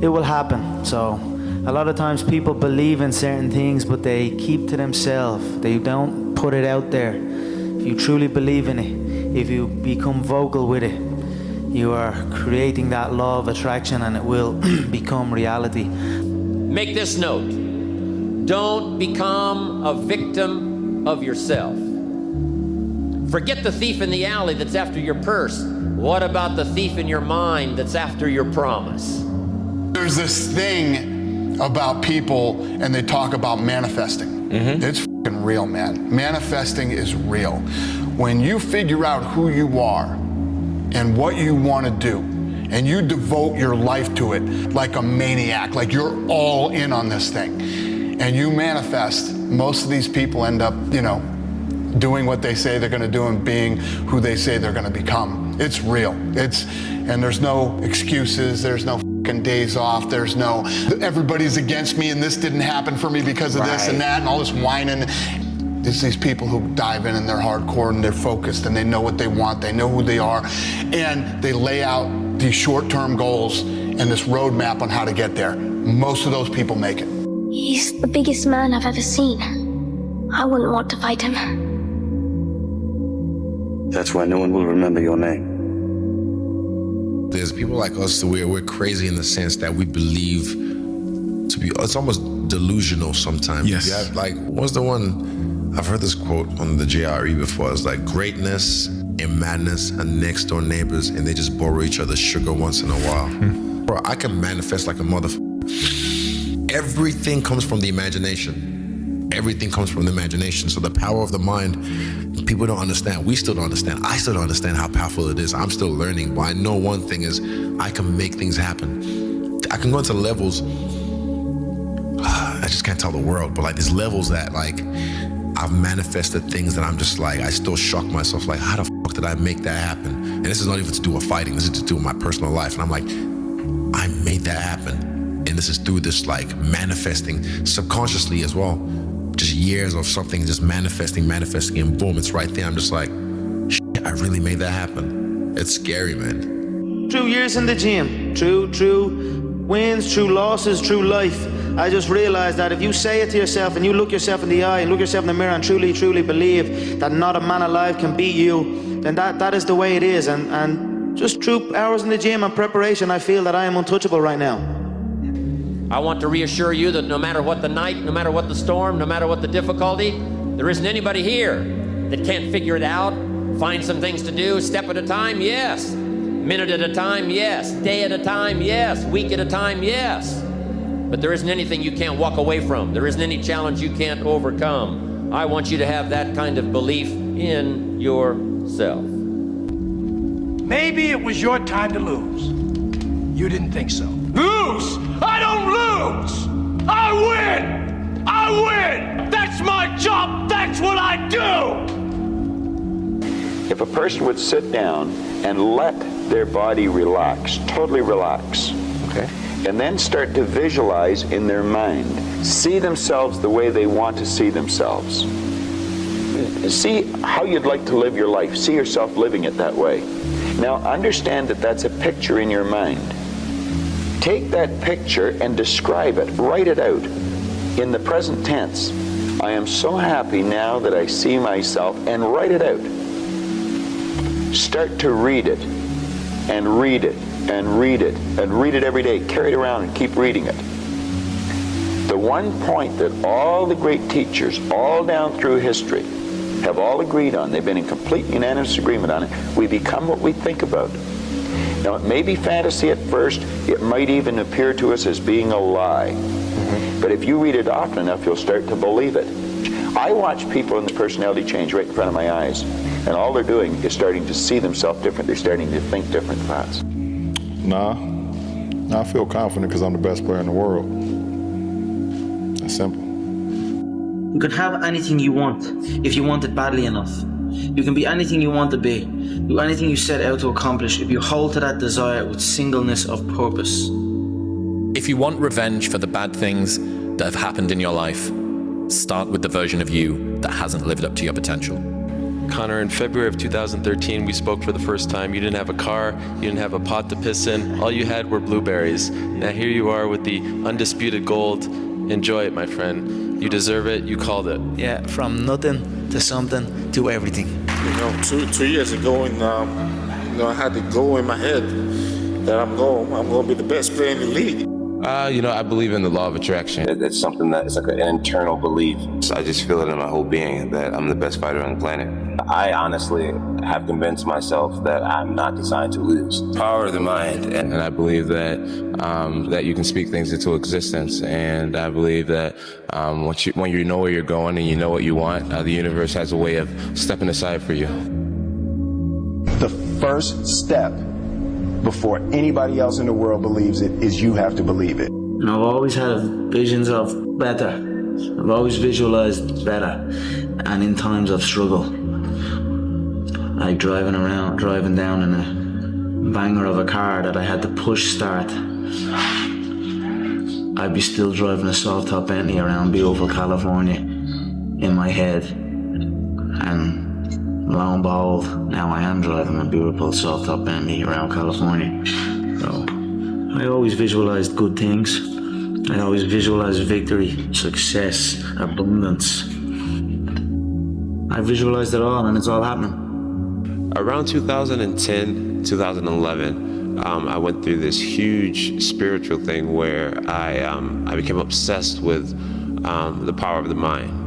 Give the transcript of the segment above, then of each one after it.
it will happen. So a lot of times people believe in certain things, but they keep to themselves. They don't put it out there. If you truly believe in it, if you become vocal with it, you are creating that law of attraction, and it will become reality. Make this note. Don't become a victim of yourself. Forget the thief in the alley that's after your purse. What about the thief in your mind that's after your promise? There's this thing about people, and they talk about manifesting. It's fucking real, man. Manifesting is real. When you figure out who you are and what you want to do, and you devote your life to it like a maniac, like you're all in on this thing, and you manifest, most of these people end up, doing what they say they're going to do and being who they say they're going to become. It's real. And there's no excuses. There's no fucking days off. There's no, everybody's against me and this didn't happen for me because of this and that and all this whining. There's these people who dive in and they're hardcore and they're focused and they know what they want. They know who they are. And they lay out these short-term goals and this roadmap on how to get there. Most of those people make it. He's the biggest man I've ever seen. I wouldn't want to fight him. That's why no one will remember your name. There's people like us, we're crazy in the sense that we believe it's almost delusional sometimes. Yes. You have, what's the one, I've heard this quote on the JRE before, it's like greatness and madness are next door neighbors and they just borrow each other's sugar once in a while. Bro, I can manifest like a motherfucker. Everything comes from the imagination. Everything comes from the imagination. So the power of the mind, people don't understand. We still don't understand. I still don't understand how powerful it is. I'm still learning. But I know one thing is I can make things happen. I can go into levels, I just can't tell the world, but these levels that I've manifested things that I'm just I still shock myself, how the fuck did I make that happen? And this is not even to do with fighting. This is to do with my personal life. And I'm I made that happen. And this is through this manifesting subconsciously as well. Just years of something just manifesting, and boom, it's right there. I'm just shit, I really made that happen. It's scary, man. True years in the gym, true wins, true losses, true life. I just realized that if you say it to yourself and you look yourself in the eye and look yourself in the mirror and truly believe that not a man alive can beat you, then that is the way it is. And just true hours in the gym and preparation, I feel that I am untouchable right now. I want to reassure you that no matter what the night, no matter what the storm, no matter what the difficulty, there isn't anybody here that can't figure it out, find some things to do, step at a time, yes. Minute at a time, yes. Day at a time, yes. Week at a time, yes. But there isn't anything you can't walk away from. There isn't any challenge you can't overcome. I want you to have that kind of belief in yourself. Maybe it was your time to lose. You didn't think so. Lose! I don't lose! I win! I win! That's my job! That's what I do! If a person would sit down and let their body relax, totally relax, okay, and then start to visualize in their mind, see themselves the way they want to see themselves. See how you'd like to live your life. See yourself living it that way. Now understand that that's a picture in your mind. Take that picture and describe it, write it out in the present tense. I am so happy now that I see myself, and write it out. Start to read it, and read it, and read it, and read it every day. Carry it around and keep reading it. The one point that all the great teachers, all down through history, have all agreed on, they've been in complete unanimous agreement on it, we become what we think about. Now, it may be fantasy at first, it might even appear to us as being a lie. But if you read it often enough, you'll start to believe it. I watch people in the personality change right in front of my eyes, and all they're doing is starting to see themselves different. They're starting to think different thoughts. Nah, I feel confident because I'm the best player in the world. That's simple. You can have anything you want if you want it badly enough. You can be anything you want to be. Do anything you set out to accomplish if you hold to that desire with singleness of purpose. If you want revenge for the bad things that have happened in your life, start with the version of you that hasn't lived up to your potential. Connor, in February of 2013, we spoke for the first time. You didn't have a car, you didn't have a pot to piss in. All you had were blueberries. Now here you are with the undisputed gold. Enjoy it, my friend. You deserve it. You called it. Yeah, from nothing to something to everything. You know, two years ago, and I had to go in my head that I'm going to be the best player in the league. I believe in the law of attraction. It's something that is like an internal belief. So I just feel it in my whole being that I'm the best fighter on the planet. I honestly have convinced myself that I'm not designed to lose. Power of the mind. And I believe that that you can speak things into existence. And I believe that when you know where you're going and you know what you want, the universe has a way of stepping aside for you. The first step before anybody else in the world believes it is you have to believe it. And I've always had visions of better. I've always visualized better. And in times of struggle, like driving down in a banger of a car that I had to push start, I'd be still driving a soft top Bentley around beautiful California in my head. And lo and behold, now I am driving a beautiful soft top Bentley around California. So I always visualized good things. I always visualized victory, success, abundance. I visualized it all, and it's all happening. Around 2010, 2011, I went through this huge spiritual thing where I became obsessed with the power of the mind.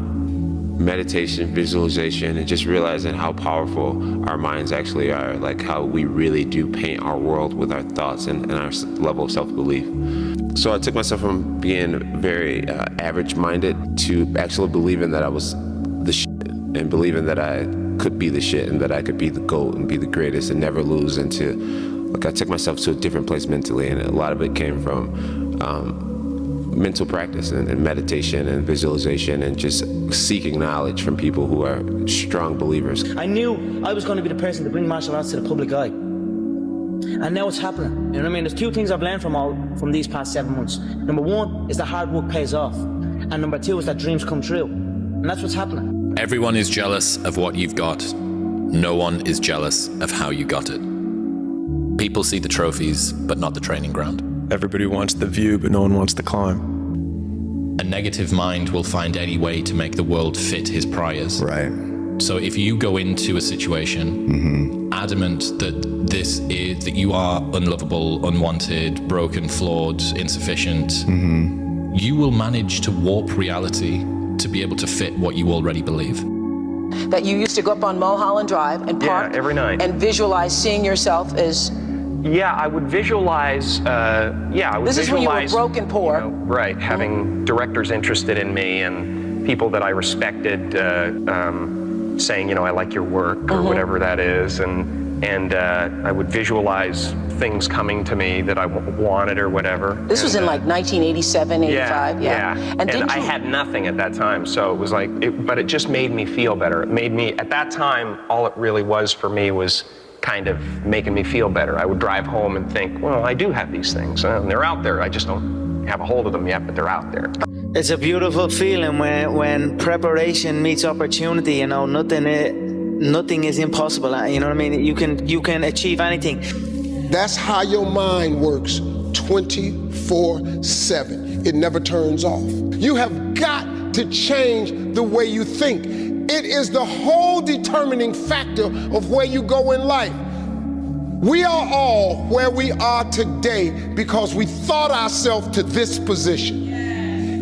Meditation, visualization, and just realizing how powerful our minds actually are, like how we really do paint our world with our thoughts and our level of self-belief. So I took myself from being very average-minded to actually believing that I was the shit and believing that I could be the shit and that I could be the GOAT and be the greatest and never lose. And I took myself to a different place mentally, and a lot of it came from mental practice and meditation and visualization and just seeking knowledge from people who are strong believers. I knew I was going to be the person to bring martial arts to the public eye. And now it's happening. You know what I mean? There's two things I've learned from these past 7 months. Number one is that hard work pays off. And number two is that dreams come true. And that's what's happening. Everyone is jealous of what you've got. No one is jealous of how you got it. People see the trophies, but not the training ground. Everybody wants the view, but no one wants the climb. A negative mind will find any way to make the world fit his priors. Right. So if you go into a situation adamant that you are unlovable, unwanted, broken, flawed, insufficient, you will manage to warp reality to be able to fit what you already believe. That you used to go up on Mulholland Drive and park every night and visualize seeing yourself as... Yeah, I would visualize, This is when you were broken poor. Right, having directors interested in me and people that I respected saying, I like your work or whatever that is. And I would visualize things coming to me that I wanted or whatever. This was in like 1987, 85, yeah. And I had nothing at that time, so it was like, but it just made me feel better. It made me, at that time, all it really was for me was kind of making me feel better. I would drive home and think, well, I do have these things, and they're out there. I just don't have a hold of them yet, but they're out there. It's a beautiful feeling when preparation meets opportunity. Nothing is impossible. You know what I mean? You can achieve anything. That's how your mind works 24/7. It never turns off. You have got to change the way you think. It is the whole determining factor of where you go in life. We are all where we are today because we thought ourselves to this position.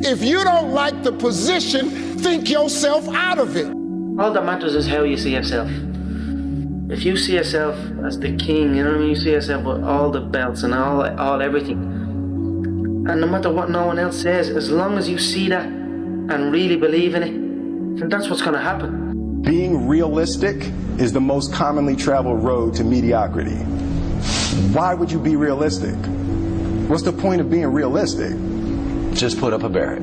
If you don't like the position, think yourself out of it. All that matters is how you see yourself. If you see yourself as the king, you know what I mean? You see yourself with all the belts and all everything. And no matter what no one else says, as long as you see that and really believe in it, then that's what's going to happen. Being realistic is the most commonly traveled road to mediocrity. Why would you be realistic? What's the point of being realistic? Just put up a barrier.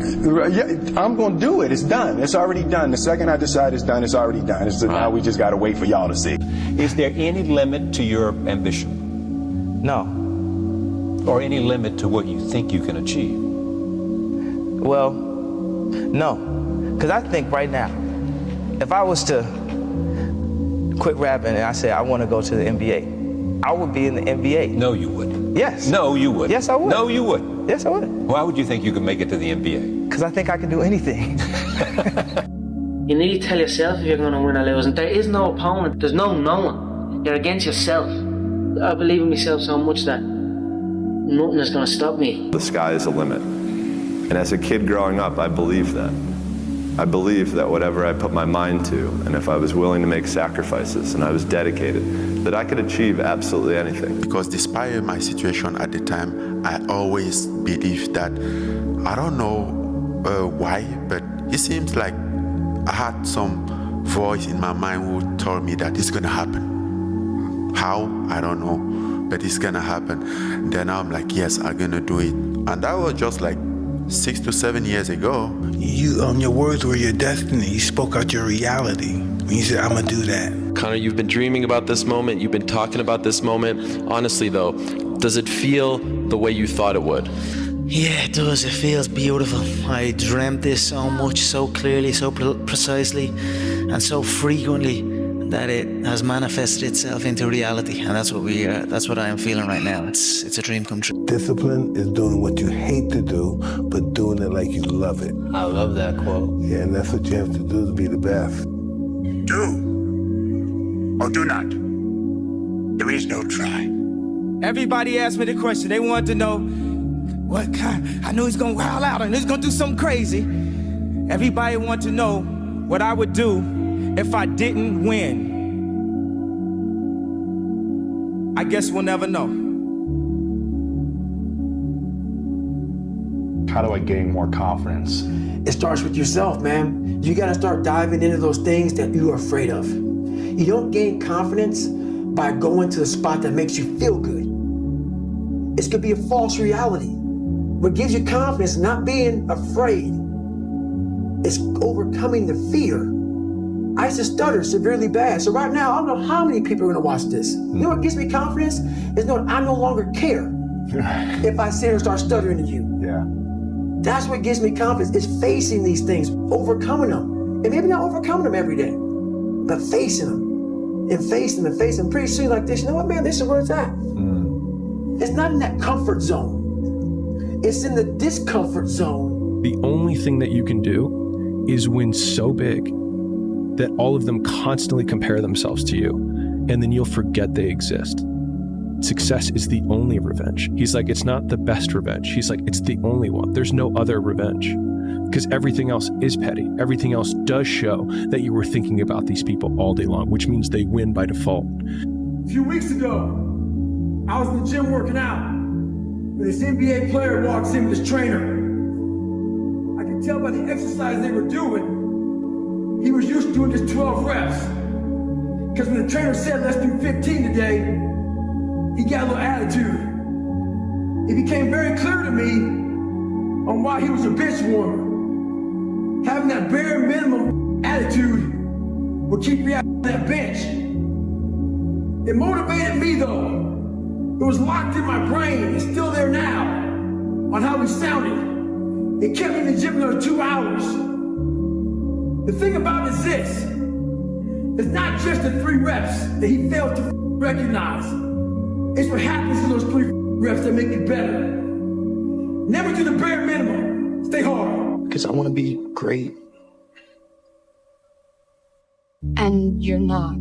Yeah, I'm going to do it. It's done. It's already done. The second I decide it's done, it's already done. Now we just got to wait for y'all to see. Is there any limit to your ambition? No. Or any limit to what you think you can achieve? Well, no. Because I think right now, if I was to quit rapping and I said, I want to go to the NBA, I would be in the NBA. No, you wouldn't. Yes. No, you wouldn't. Yes, I would. No, you wouldn't. Yes, I would. Why would you think you could make it to the NBA? Because I think I can do anything. You need to tell yourself if you're going to win or lose, and there is no opponent. There's no knowing. You're against yourself. I believe in myself so much that nothing is going to stop me. The sky is the limit. And as a kid growing up, I believed that. I believed that whatever I put my mind to, and if I was willing to make sacrifices and I was dedicated, that I could achieve absolutely anything. Because despite my situation at the time, I always believed that, I don't know why, but it seems like I had some voice in my mind who told me that it's gonna happen. How? I don't know, but it's gonna happen. Then I'm like, yes, I'm gonna do it. And that was just like 6 to 7 years ago. Your words were your destiny. You spoke out your reality. You said, I'm gonna do that. Connor, you've been dreaming about this moment. You've been talking about this moment. Honestly, though, does it feel the way you thought it would? Yeah, it does. It feels beautiful. I dreamt this so much, so clearly, so precisely, and so frequently that it has manifested itself into reality. And that's what I am feeling right now. It's a dream come true. Discipline is doing what you hate to do, but doing it like you love it. I love that quote. Yeah, and that's what you have to do to be the best. Do or do not. There is no try. Everybody asked me the question. They wanted to know, what kind? I knew he's gonna wild out and he's gonna do something crazy. Everybody wanted to know what I would do if I didn't win. I guess we'll never know. How do I gain more confidence? It starts with yourself, man. You gotta start diving into those things that you are afraid of. You don't gain confidence by going to the spot that makes you feel good. It's gonna be a false reality. What gives you confidence is not being afraid. It's overcoming the fear. I used to stutter severely bad. So right now, I don't know how many people are gonna watch this. You know what gives me confidence? Is knowing I no longer care if I sit here and start stuttering at you. Yeah. That's what gives me confidence, is facing these things, overcoming them. And maybe not overcoming them every day, but facing them and facing them and facing them. Pretty soon like this, you know what, man, this is where it's at. It's not in that comfort zone. It's in the discomfort zone. The only thing that you can do is win so big that all of them constantly compare themselves to you, and then you'll forget they exist. Success is the only revenge. He's like, it's not the best revenge. He's like, it's the only one. There's no other revenge. Because everything else is petty. Everything else does show that you were thinking about these people all day long, which means they win by default. A few weeks ago, I was in the gym working out. When this NBA player walks in with his trainer. I could tell by the exercise they were doing, he was used to doing just 12 reps. Because when the trainer said, let's do 15 today, he got a little attitude. It became very clear to me on why he was a bench warmer. Having that bare minimum attitude will keep me out of that bench. It motivated me though. It was locked in my brain. It's still there now on how he sounded. It kept me in the gym another 2 hours. The thing about it is this. It's not just the 3 reps that he failed to recognize. It's what happens to those 3 reps that make you better. Never do the bare minimum. Stay hard. Because I want to be great. And you're not.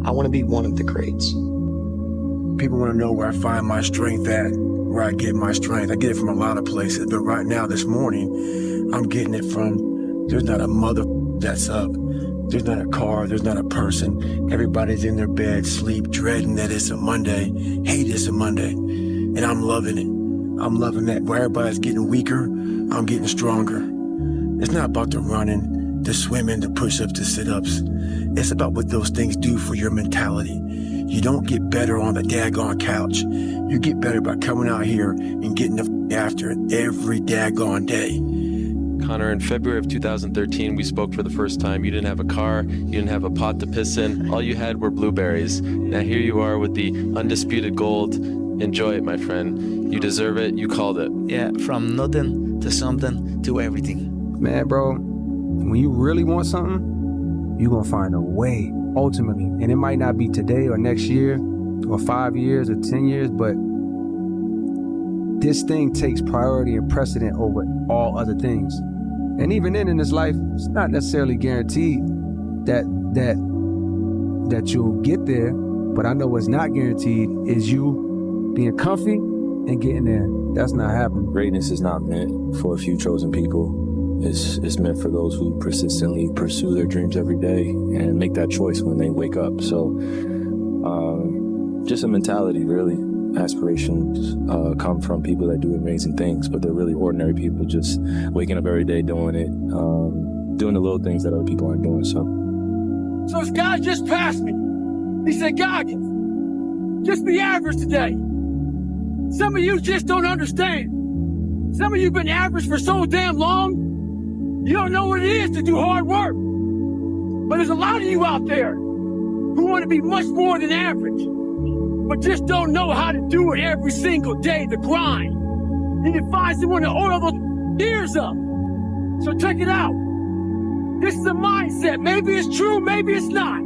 I want to be one of the greats. People want to know where I find my strength at, where I get my strength. I get it from a lot of places, but right now, this morning, I'm getting it from, there's not a mother that's up. There's not a car, there's not a person. Everybody's in their bed, sleep, dreading that it's a Monday, hate it's a Monday. And I'm loving it. I'm loving that. Where everybody's getting weaker, I'm getting stronger. It's not about the running, the swimming, the push-ups, the sit-ups. It's about what those things do for your mentality. You don't get better on the daggone couch. You get better by coming out here and getting the after it every daggone day. Connor, in February of 2013, we spoke for the first time. You didn't have a car, you didn't have a pot to piss in. All you had were blueberries. Now here you are with the undisputed gold. Enjoy it, my friend. You deserve it. You called it. Yeah, from nothing to something to everything. Man, bro, when you really want something, you're going to find a way, ultimately. And it might not be today or next year or 5 years or 10 years, but this thing takes priority and precedent over all other things. And even then in this life, it's not necessarily guaranteed that you'll get there, but I know what's not guaranteed is you being comfy and getting there. That's not happening. Greatness is not meant for a few chosen people. It's meant for those who persistently pursue their dreams every day and make that choice when they wake up. So just a mentality, really. Aspirations come from people that do amazing things, but they're really ordinary people just waking up every day doing it, doing the little things that other people aren't doing. So this guy just passed me. He said, Goggins, just be average today. Some of you just don't understand. Some of you been average for so damn long, you don't know what it is to do hard work. But there's a lot of you out there who want to be much more than average, but just don't know how to do it every single day, the grind. You can find someone to oil those ears up. So check it out. This is a mindset. Maybe it's true, maybe it's not.